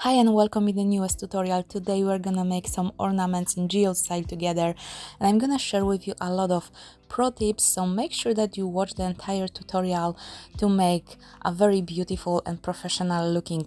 Hi and welcome in the newest tutorial. Today we're gonna make some ornaments in Geode style together, and I'm gonna share with you a lot of pro tips, so make sure that you watch the entire tutorial to make a very beautiful and professional looking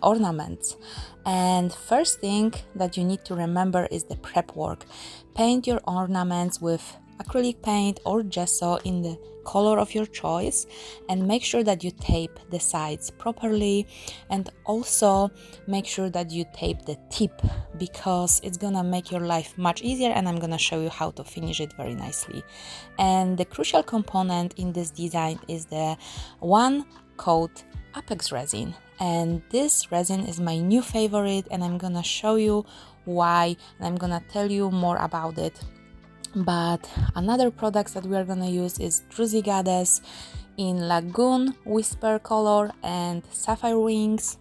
ornaments. And first thing that you need to remember is the prep work. Paint your ornaments with acrylic paint or gesso in the color of your choice, and make sure that you tape the sides properly, and also make sure that you tape the tip because it's gonna make your life much easier, and I'm gonna show you how to finish it very nicely. And the crucial component in this design is the one coat Apex resin, and this resin is my new favorite, and I'm gonna show you why, and I'm gonna tell you more about it. But another products that we are gonna use is Druzy goddess in Lagoon whisper color and Sapphire wings,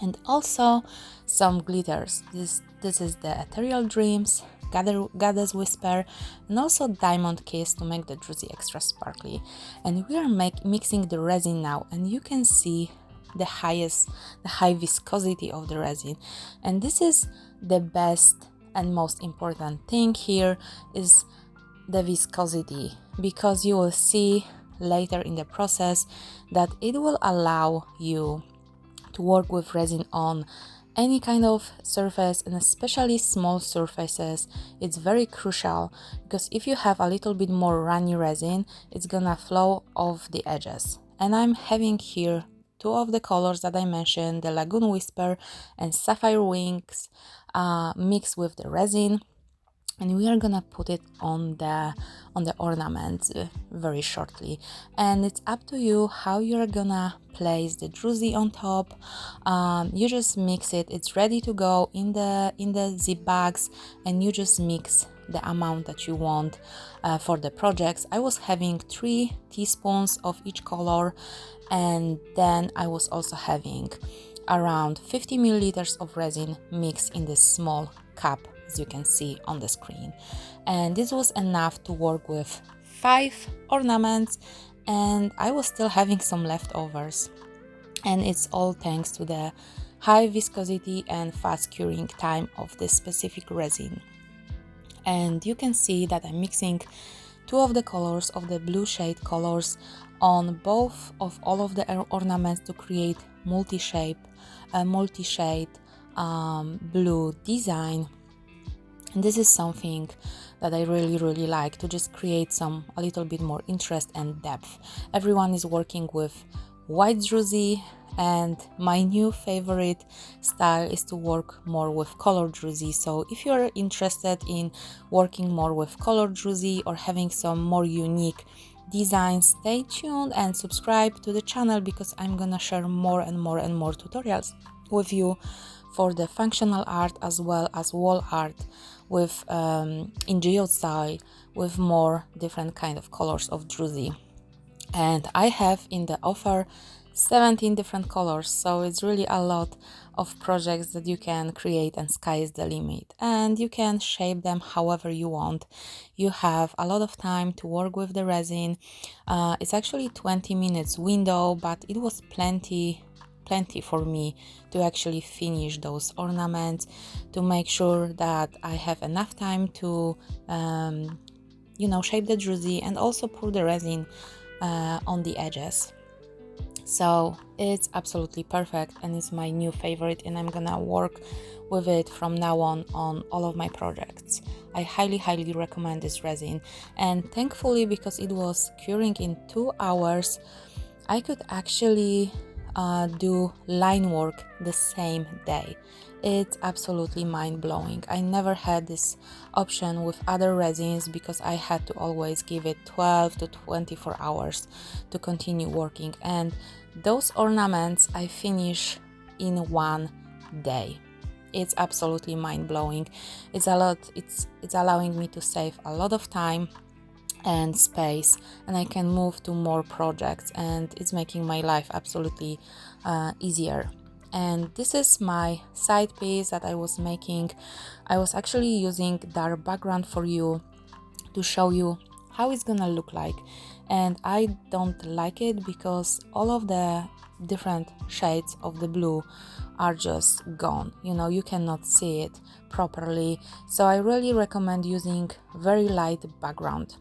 and also some glitters. This is the Ethereal dreams, goddess whisper, and also diamond kiss to make the Druzy extra sparkly. And we are mixing the resin now, and you can see the high viscosity of the resin, and this is the best and most important thing here is the viscosity, because you will see later in the process that it will allow you to work with resin on any kind of surface, and especially small surfaces. It's very crucial because if you have a little bit more runny resin, it's gonna flow off the edges. And I'm having here two of the colors that I mentioned, the Lagoon Whisper and Sapphire Wings, mixed with the resin, and we are gonna put it on the ornaments very shortly. And it's up to you how you're gonna place the druzy on top. You just mix it, it's ready to go in the zip bags, and you just mix the amount that you want for the projects. I was having 3 teaspoons of each color, and then I was also having around 50 milliliters of resin mixed in this small cup, as you can see on the screen. And this was enough to work with 5 ornaments, and I was still having some leftovers. And it's all thanks to the high viscosity and fast curing time of this specific resin. And you can see that I'm mixing 2 of the colors of the blue shade colors on both of all of the ornaments to create multi-shade blue design. And this is something that I really like, to just create a little bit more interest and depth. Everyone is working with white druzy, and my new favorite style is to work more with color druzy. So if you're interested in working more with color druzy or having some more unique designs, stay tuned and subscribe to the channel, because I'm gonna share more and more tutorials with you for the functional art as well as wall art with in geode style with more different kind of colors of druzy. And I have in the offer 17 different colors, so it's really a lot of projects that you can create, and sky is the limit, and you can shape them however you want. You have a lot of time to work with the resin. It's actually 20 minutes window, but it was plenty for me to actually finish those ornaments, to make sure that I have enough time to shape the druzy and also pour the resin on the edges. So it's absolutely perfect, and it's my new favorite, and I'm gonna work with it from now on all of my projects. I highly recommend this resin, and thankfully, because it was curing in 2 hours, I could actually do line work the same day. It's absolutely mind-blowing. I never had this option with other resins, because I had to always give it 12 to 24 hours to continue working, and those ornaments I finish in 1 day. It's absolutely mind-blowing. It's allowing me to save a lot of time and space, and I can move to more projects, and it's making my life absolutely easier. And this is my side piece that I was making. I was actually using dark background for you to show you how it's gonna look like, and I don't like it because all of the different shades of the blue are just gone. You know, you cannot see it properly. So I really recommend using very light background.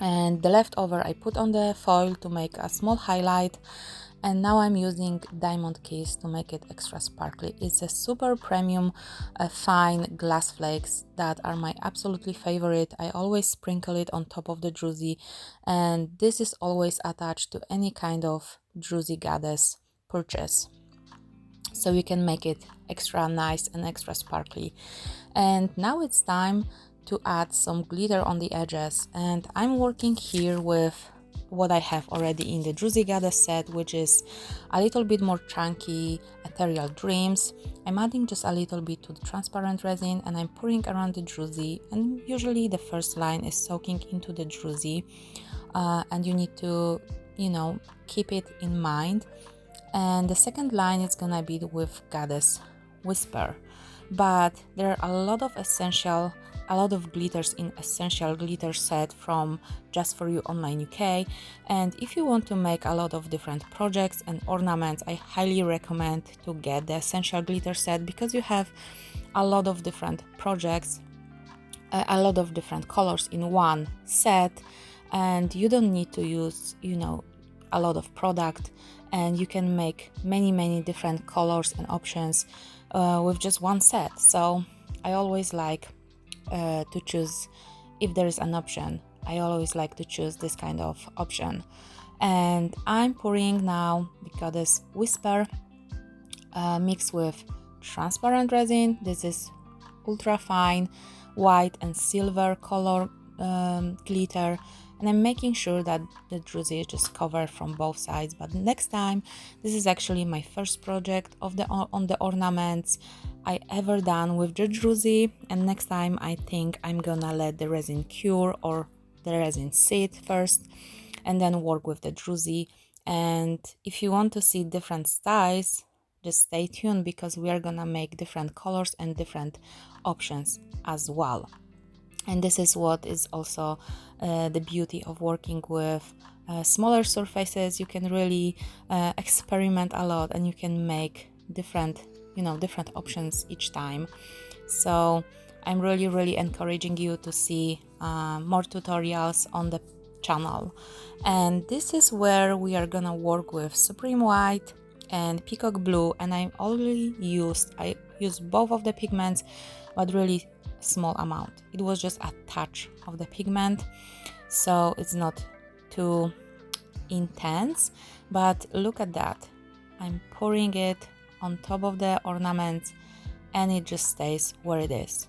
And the leftover I put on the foil to make a small highlight, and now I'm using diamond keys to make it extra sparkly. It's a super premium fine glass flakes that are my absolutely favorite. I always sprinkle it on top of the Druzy, and this is always attached to any kind of Druzy goddess purchase, so you can make it extra nice and extra sparkly. And now it's time to add some glitter on the edges, and I'm working here with what I have already in the Druzy Goddess set, which is a little bit more chunky Ethereal Dreams. I'm adding just a little bit to the transparent resin, and I'm pouring around the Druzy, and usually the first line is soaking into the Druzy, and you need to, you know, keep it in mind. And the second line is gonna be with Goddess Whisper. But there are a lot of glitters in Essential Glitter set from Just For You Online UK, and if you want to make a lot of different projects and ornaments, I highly recommend to get the Essential Glitter set, because you have a lot of different projects, a lot of different colors in one set, and you don't need to use, you know, a lot of product, and you can make many different colors and options with just one set. So I always like to choose, if there is an option, I always like to choose this kind of option. And I'm pouring now the Goddess Whisper mixed with transparent resin. This is ultra fine white and silver color glitter, and I'm making sure that the Druzy is just covered from both sides. But next time, this is actually my first project of on the ornaments I ever done with the Druzy, and next time I think I'm gonna let the resin cure or the resin sit first and then work with the Druzy. And if you want to see different styles, just stay tuned, because we are gonna make different colors and different options as well. And this is what is also the beauty of working with smaller surfaces. You can really experiment a lot, and you can make different, you know, different options each time. So I'm really encouraging you to see more tutorials on the channel. And this is where we are gonna work with Supreme White and Peacock Blue, and I used both of the pigments, but really small amount. It was just a touch of the pigment, so it's not too intense. But look at that, I'm pouring it on top of the ornaments, and it just stays where it is.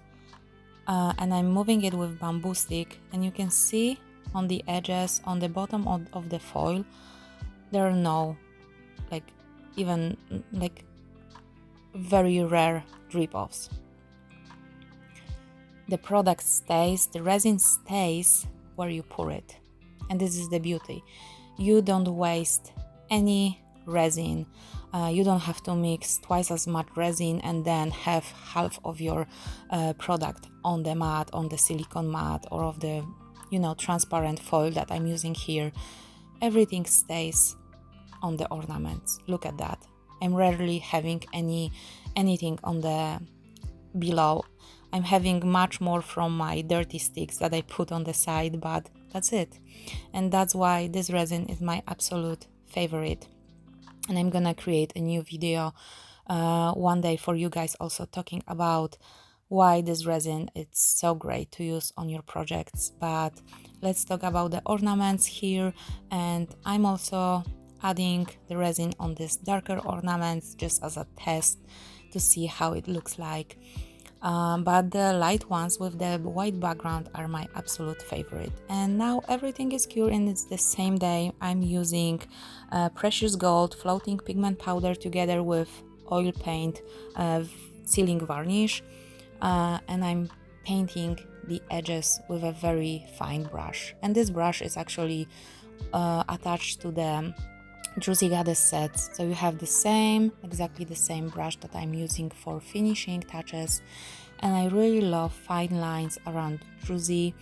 And I'm moving it with bamboo stick, and you can see on the edges, on the bottom of the foil, there are no, like, even like very rare drip offs. The product stays, the resin stays where you pour it. And this is the beauty. You don't waste any resin. You don't have to mix twice as much resin and then have half of your product on the mat, on the silicone mat, or of the, you know, transparent foil that I'm using here. Everything stays on the ornaments. Look at that. I'm rarely having anything on the below. I'm having much more from my dirty sticks that I put on the side, but that's it. And that's why this resin is my absolute favorite. And I'm gonna create a new video one day for you guys, also talking about why this resin is so great to use on your projects. But let's talk about the ornaments here. And I'm also adding the resin on these darker ornaments just as a test to see how it looks like. But the light ones with the white background are my absolute favorite. And now everything is cured, and it's the same day. I'm using precious gold floating pigment powder together with oil paint sealing varnish, and I'm painting the edges with a very fine brush. And this brush is actually attached to the Druzy Goddess sets, so you have exactly the same brush that I'm using for finishing touches. And I really love fine lines around Druzy,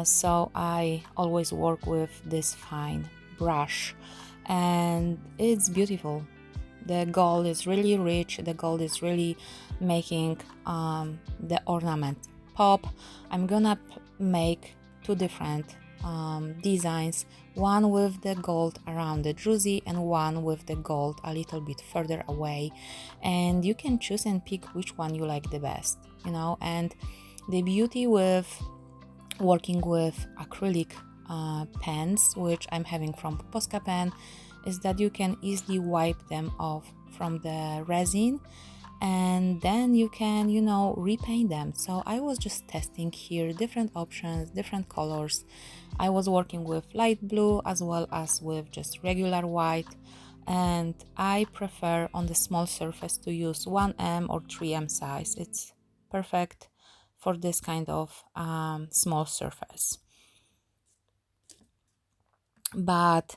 so I always work with this fine brush, and it's beautiful. the gold is really rich, the gold is really making the ornament pop. I'm gonna make two different designs, one with the gold around the druzy and one with the gold a little bit further away, and you can choose and pick which one you like the best, you know. And the beauty with working with acrylic pens, which I'm having from Posca pen, is that you can easily wipe them off from the resin and then you can, you know, repaint them. So I was just testing here different options, different colors. I was working with light blue as well as with just regular white, and I prefer on the small surface to use 1M or 3M size. It's perfect for this kind of small surface. But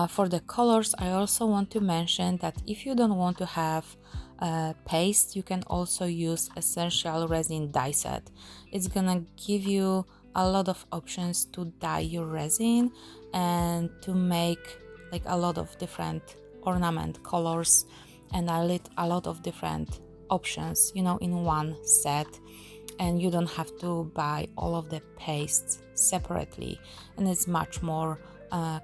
for the colors, I also want to mention that if you don't want to have paste, you can also use essential resin dye set. It's gonna give you a lot of options to dye your resin and to make like a lot of different ornament colors and a lot of different options, you know, in one set. And you don't have to buy all of the pastes separately, and it's much more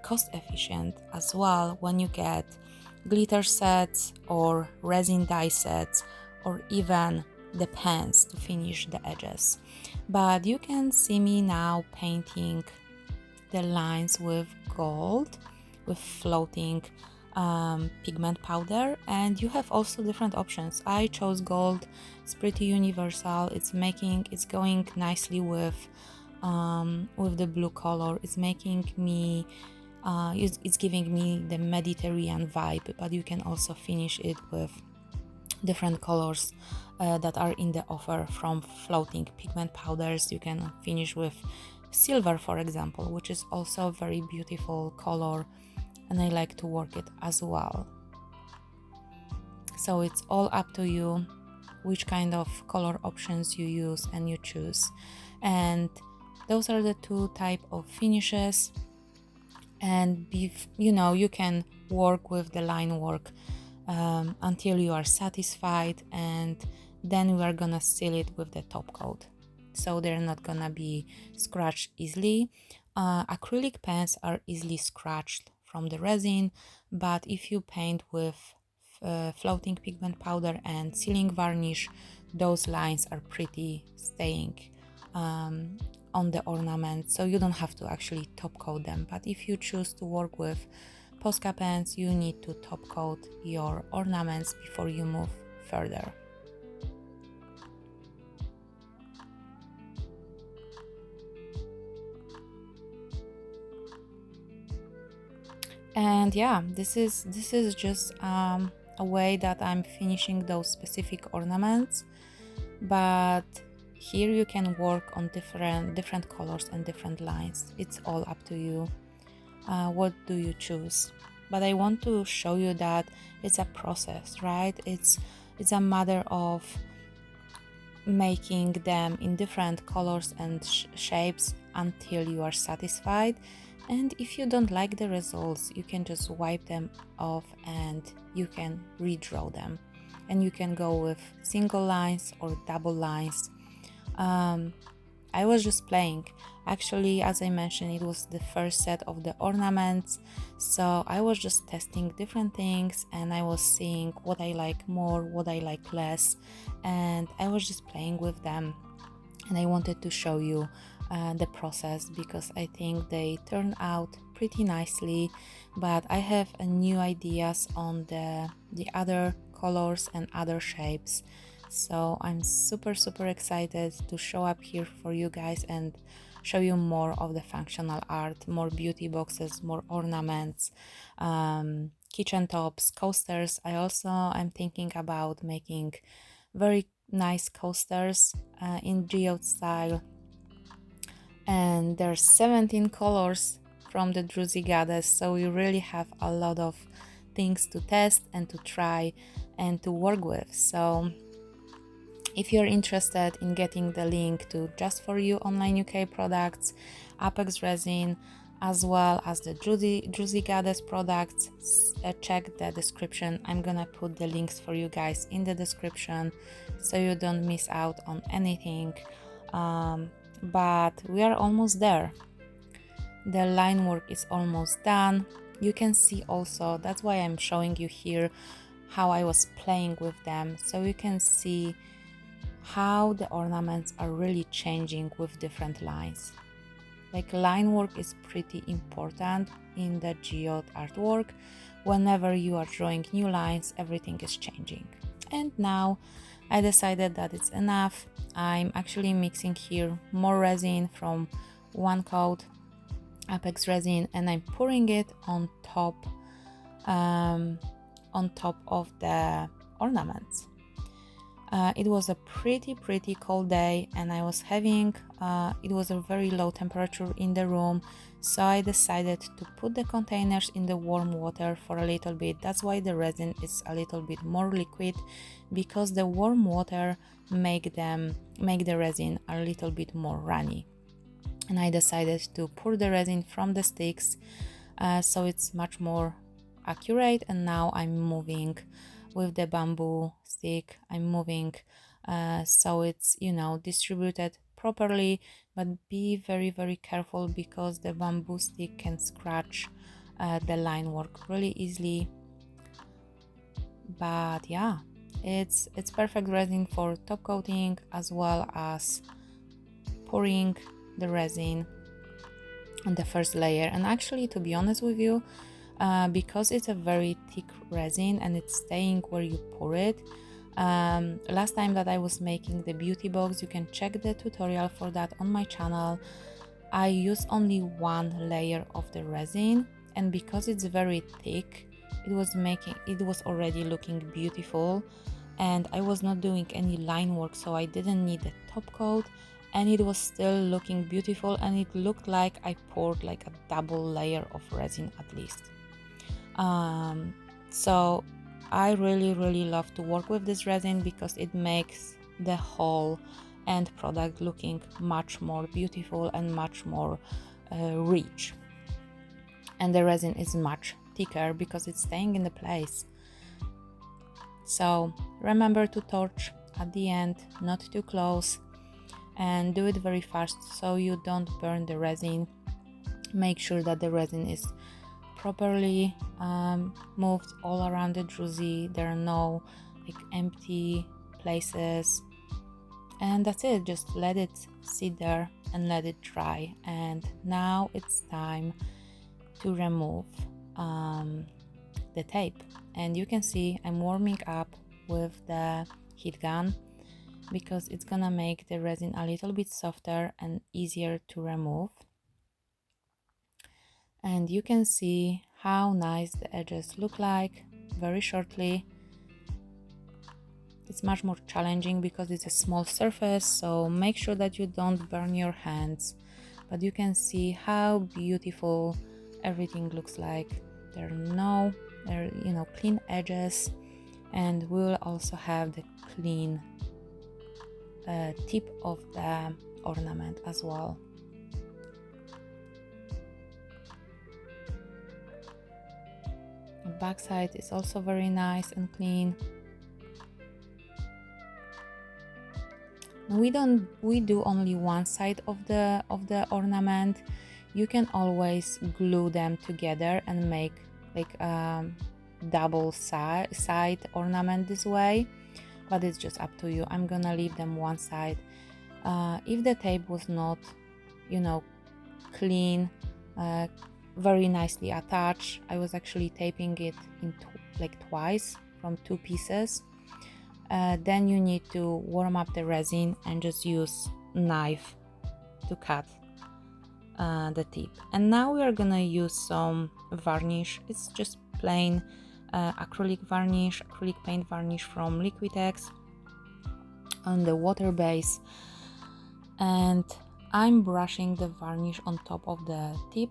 cost efficient as well when you get glitter sets or resin dye sets or even the pens to finish the edges. But you can see me now painting the lines with gold, with floating pigment powder, and you have also different options. I chose gold. It's pretty universal. It's going nicely with the blue color. It's making me it's giving me the Mediterranean vibe, but you can also finish it with different colors that are in the offer from floating pigment powders. You can finish with silver, for example, which is also a very beautiful color, and I like to work it as well. So it's all up to you which kind of color options you use and you choose. And those are the two type of finishes. And you know, you can work with the line work until you are satisfied, and then we are gonna seal it with the top coat, so they're not gonna be scratched easily. Acrylic pens are easily scratched from the resin, but if you paint with floating pigment powder and sealing varnish, those lines are pretty staying on the ornament, so you don't have to actually top coat them. But if you choose to work with Posca pens, you need to top coat your ornaments before you move further. And yeah, this is just a way that I'm finishing those specific ornaments, but here you can work on different colors and different lines. It's all up to you. What do you choose? But I want to show you that it's a process, right? It's a matter of making them in different colors and shapes until you are satisfied. And if you don't like the results, you can just wipe them off and you can redraw them, and you can go with single lines or double lines. I was just playing. Actually, as I mentioned, it was the first set of the ornaments, so I was just testing different things and I was seeing what I like more, what I like less, and I was just playing with them. And I wanted to show you the process because I think they turn out pretty nicely, but I have new ideas on the other colors and other shapes. So I'm super excited to show up here for you guys and show you more of the functional art, more beauty boxes, more ornaments, kitchen tops, coasters. I'm thinking about making very nice coasters in geode style, and there's 17 colors from the Druzy goddess, so we really have a lot of things to test and to try and to work with. So if you're interested in getting the link to Just For You online UK products, Apex Resin, as well as the Druzy Goddess products. Check the description. I'm gonna put the links for you guys in the description so you don't miss out on anything. But we are almost there. The line work is almost done. You can see also, that's why I'm showing you here how I was playing with them, so you can see how the ornaments are really changing with different lines. Like, line work is pretty important in the geode artwork. Whenever you are drawing new lines, everything is changing. And now I decided that it's enough. I'm actually mixing here more resin from one coat, Apex resin, and I'm pouring it on top of the ornaments. It was a pretty cold day, and I was having it was a very low temperature in the room, so I decided to put the containers in the warm water for a little bit. That's why the resin is a little bit more liquid, because the warm water make the resin a little bit more runny. And I decided to pour the resin from the sticks, so it's much more accurate. And now I'm moving with the bamboo stick. I'm moving so it's, you know, distributed properly, but be very careful, because the bamboo stick can scratch the line work really easily. But yeah, it's perfect resin for top coating, as well as pouring the resin on the first layer. And actually, to be honest with you, because it's a very thick resin and it's staying where you pour it, last time that I was making the beauty box, you can check the tutorial for that on my channel, I used only one layer of the resin, and because it's very thick, it was already looking beautiful, and I was not doing any line work, so I didn't need a top coat, and it was still looking beautiful, and it looked like I poured like a double layer of resin at least. So I really love to work with this resin, because it makes the whole end product looking much more beautiful and much more rich, and the resin is much thicker because it's staying in the place. So remember to torch at the end, not too close, and do it very fast so you don't burn the resin. Make sure that the resin is properly moved all around the druzy. There are no like empty places, and that's it. Just let it sit there and let it dry. And now it's time to remove the tape, and you can see I'm warming up with the heat gun, because it's gonna make the resin a little bit softer and easier to remove. And you can see how nice the edges look like very shortly. It's much more challenging because it's a small surface, so make sure that you don't burn your hands, but you can see how beautiful everything looks like. There are no clean edges, and we'll also have the clean tip of the ornament as well. The back side is also very nice and clean. We do only one side of the ornament. You can always glue them together and make like double side ornament this way, but it's just up to you. I'm gonna leave them one side. If the tape was not, clean, very nicely attached, I was actually taping it in twice from two pieces. Then you need to warm up the resin and just use knife to cut the tip. And now we are gonna use some varnish. It's just plain acrylic paint varnish from Liquitex on the water base, and I'm brushing the varnish on top of the tip.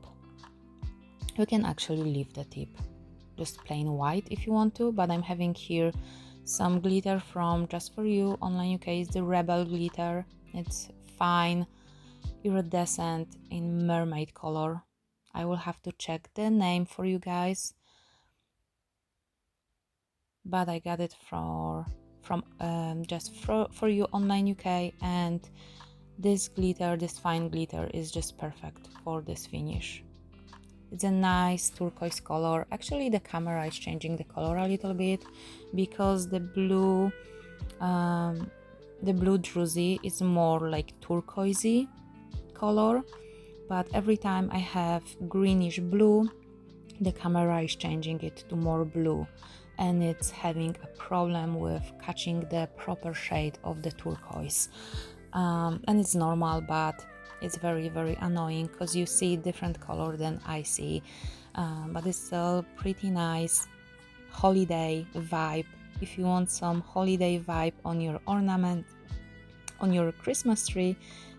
You can actually leave the tip just plain white if you want to, but I'm having here some glitter from Just For You online UK. It's the Rebel glitter. It's fine, iridescent in mermaid color. I will have to check the name for you guys, but I got it from just for you online UK, and this glitter, this fine glitter, is just perfect for this finish. It's a nice turquoise color. Actually, the camera is changing the color a little bit because the blue Druzy is more like turquoisey color, but every time I have greenish blue, the camera is changing it to more blue, and it's having a problem with catching the proper shade of the turquoise. And it's normal, but it's very annoying because you see different color than I see, but it's still pretty nice holiday vibe. If you want some holiday vibe on your ornament, on your Christmas tree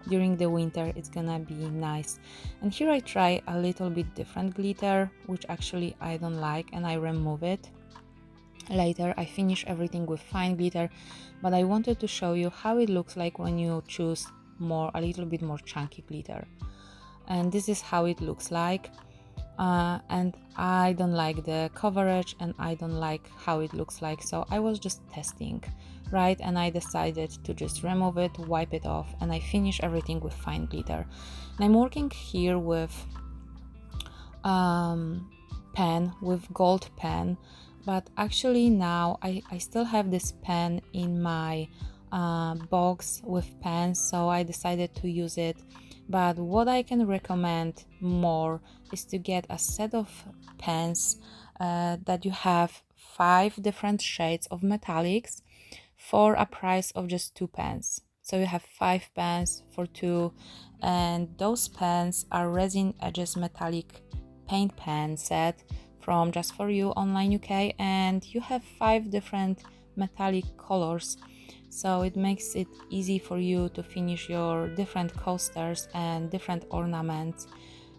during the winter, it's gonna be nice. And here I try a little bit different glitter, which actually I don't like, and I remove it later. I finish everything with fine glitter, but I wanted to show you how it looks like when you choose a little bit more chunky glitter. And this is how it looks like, and I don't like the coverage, and I don't like how it looks like, so I was just testing, right? And I decided to just remove it, wipe it off, and I finish everything with fine glitter. And I'm working here with pen, with gold pen, but actually now I still have this pen in my box with pens, so I decided to use it. But what I can recommend more is to get a set of pens that you have 5 different shades of metallics for a price of just 2 pens. So you have 5 pens for 2, and those pens are Resin Edges metallic paint pen set from Just For You online UK, and you have 5 different metallic colors, so it makes it easy for you to finish your different coasters and different ornaments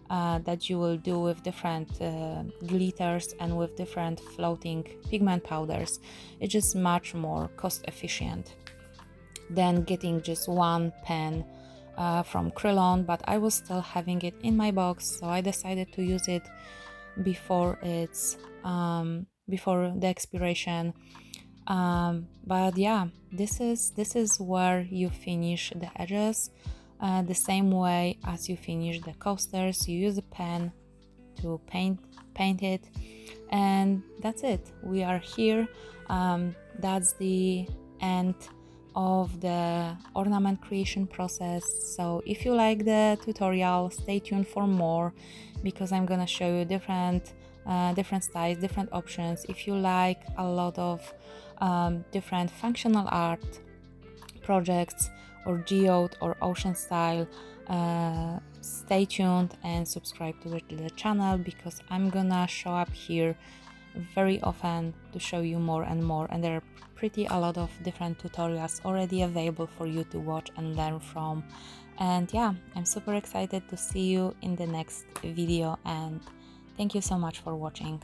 that you will do with different glitters and with different floating pigment powders. It's just much more cost efficient than getting just one pen from Krylon, but I was still having it in my box, so I decided to use it before before the expiration. But yeah, this is where you finish the edges, the same way as you finish the coasters. You use a pen to paint it, and that's it. We are here. That's the end of the ornament creation process. So if you like the tutorial, stay tuned for more, because I'm gonna show you different styles, different options. If you like a lot of different functional art projects or geode or ocean style, stay tuned and subscribe to the channel, because I'm gonna show up here very often to show you more and more, and there are a lot of different tutorials already available for you to watch and learn from. And yeah, I'm super excited to see you in the next video, and thank you so much for watching.